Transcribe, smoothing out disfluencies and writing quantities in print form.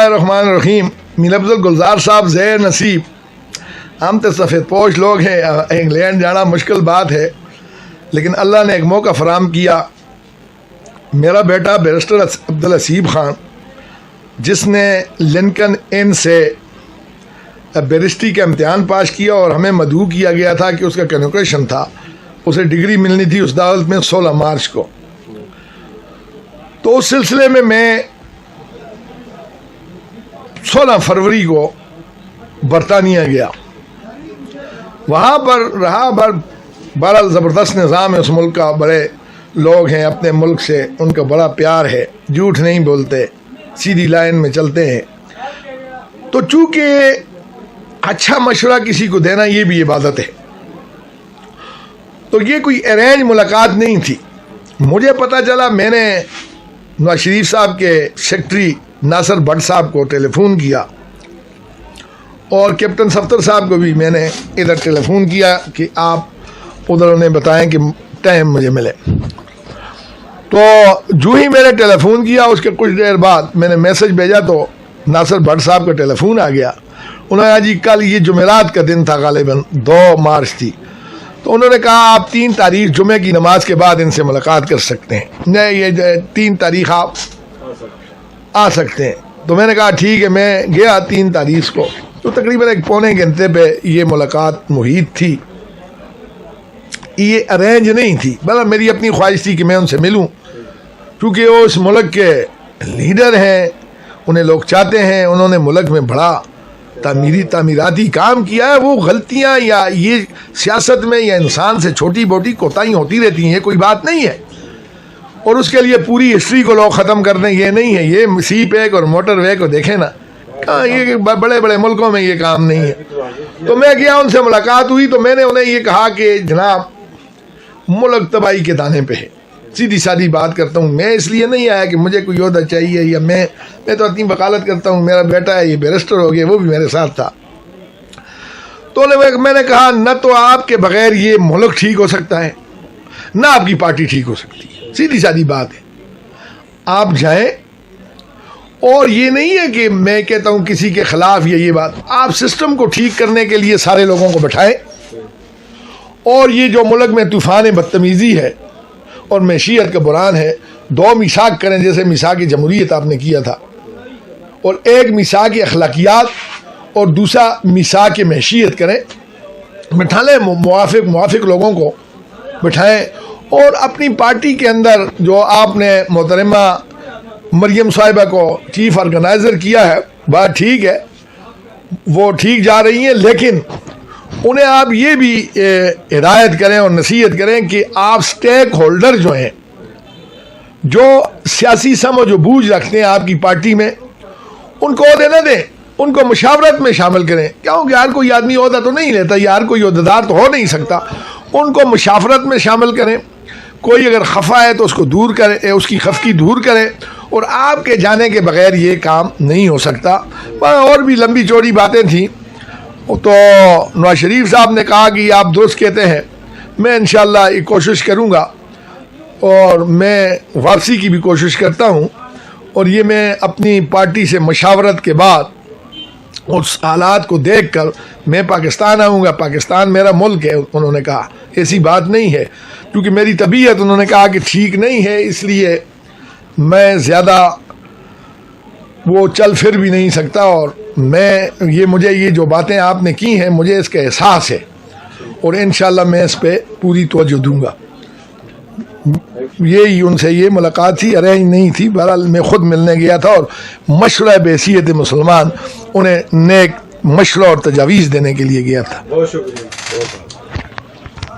बिस्मिल्लाहिर्रहमानिर्रहीम मेरा अफजल गुलजार साहब ज़ेर नसीब, हम तो सफ़ेद पोश लोग हैं, इंग्लैंड जाना मुश्किल बात है, लेकिन अल्लाह ने एक मौका फ़राहम किया। मेरा बेटा बैरिस्टर अब्दुल हसीब ख़ान, जिसने लिंकन इन से बैरिस्ट्री का इम्तिहान पास किया और हमें मदऊ किया गया था कि उसका कन्वोकेशन था, उसे डिग्री मिलनी थी उस अदालत में 16 मार्च को। तो उस सिलसिले में मैं 16 फरवरी को बरतानिया गया, वहाँ पर रहा। बड़ा ज़बरदस्त निज़ाम है उस मुल्क का, बड़े लोग हैं, अपने मुल्क से उनका बड़ा प्यार है, झूठ नहीं बोलते, सीधी लाइन में चलते हैं। तो चूँकि अच्छा मशवरा किसी को देना ये भी इबादत है, तो ये कोई अरेंज मुलाकात नहीं थी। मुझे पता चला, मैंने नवाज शरीफ साहब के सेक्रेटरी नासिर भट्ट साहब को टेलीफोन किया और कैप्टन सफ्तर साहब को भी मैंने इधर टेलीफोन किया कि आप उधर उन्हें बताएं कि टाइम मुझे मिले। तो जो ही मैंने टेलीफोन किया उसके कुछ देर बाद मैंने मैसेज भेजा तो नासिर भट्ट साहब का टेलीफोन आ गया। उन्होंने कहा जी कल ये जुमेरात का दिन था, गालिबन 2 मार्च थी, तो उन्होंने कहा आप 3 तारीख जुमे की नमाज के बाद इनसे मुलाकात कर सकते हैं, नहीं ये 3 तारीख आप आ सकते हैं। तो मैंने कहा ठीक है। मैं गया 3 तारीख को, तो तकरीबन 1 पौने घंटे पे ये मुलाकात मुहित थी, ये अरेंज नहीं थी, बल्कि मेरी अपनी ख्वाहिश थी कि मैं उनसे मिलूं, क्योंकि वो उस मुल्क के लीडर हैं, उन्हें लोग चाहते हैं। उन्होंने मुल्क में बड़ा तामीराती काम किया है। वो गलतियां या ये सियासत में या इंसान से छोटी मोटी कोताही होती रहती हैं, ये कोई बात नहीं है, और उसके लिए पूरी हिस्ट्री को लोग ख़त्म कर दें ये नहीं है। ये सी पैक और मोटर वे को देखें ना, कहाँ ये बड़े बड़े मुल्कों में ये काम नहीं है। तो मैं गया, उनसे मुलाकात हुई, तो मैंने उन्हें ये कहा कि जनाब मुल्क तबाही के दाने पे है, सीधी सादी बात करता हूँ। मैं इसलिए नहीं आया कि मुझे कोई ओहदा चाहिए या मैं तो इतनी वकालत करता हूँ, मेरा बेटा है ये बैरिस्टर हो गया, वो भी मेरे साथ था। तो मैंने कहा न तो आपके बगैर ये मुल्क ठीक हो सकता है, ना आपकी पार्टी ठीक हो सकती है, सीधी सादी बात है। आप जाएं, और ये नहीं है कि मैं कहता हूँ किसी के खिलाफ ये बात, आप सिस्टम को ठीक करने के लिए सारे लोगों को बैठाएं, और ये जो मुल्क में तूफ़ान बदतमीज़ी है और मैशियत का बुरान है, 2 मिसाक करें, जैसे मिसाक जमहूरियत आपने किया था, और एक मिसाक अखलाकियात और दूसरा मिसाक मैशियत करें, बिठा लें, मुआफिक लोगों को बिठाएं। और अपनी पार्टी के अंदर जो आपने मोहतरमा मरियम साहिबा को चीफ ऑर्गेनाइज़र किया है, बात ठीक है, वो ठीक जा रही हैं, लेकिन उन्हें आप ये भी हिदायत करें और नसीहत करें कि आप स्टेक होल्डर जो हैं, जो सियासी समझ और बूझ रखते हैं आपकी पार्टी में, उनको ओहदे न दें, उनको मुशावरत में शामिल करें। क्योंकि हर कोई आदमी ओहदा तो नहीं लेता, यार कोई ओहदेदार तो हो नहीं सकता, उनको मुशावरत में शामिल करें। कोई अगर खफा है तो उसको दूर करें, उसकी खफकी दूर करें, और आपके जाने के बगैर ये काम नहीं हो सकता। और भी लंबी चौड़ी बातें थी, तो नवाज शरीफ साहब ने कहा कि आप दोस्त कहते हैं, मैं इंशाअल्लाह ये कोशिश करूँगा, और मैं वापसी की भी कोशिश करता हूँ, और ये मैं अपनी पार्टी से मशावरत के बाद उस हालात को देखकर मैं पाकिस्तान आऊँगा, पाकिस्तान मेरा मुल्क है। उन्होंने कहा ऐसी बात नहीं है, क्योंकि मेरी तबीयत उन्होंने कहा कि ठीक नहीं है, इसलिए मैं ज़्यादा वो चल फिर भी नहीं सकता, और मुझे ये जो बातें आपने की हैं मुझे इसका एहसास है, और इंशाअल्लाह मैं इस पे पूरी तवज्जो दूंगा। यही उनसे ये मुलाकात थी, अरेंज नहीं थी। बहरहाल मैं खुद मिलने गया था और मशवरा बहैसियत मुसलमान उन्हें नेक मशवरा और तजावीज़ देने के लिए गया था। बहुत शुक्रिया।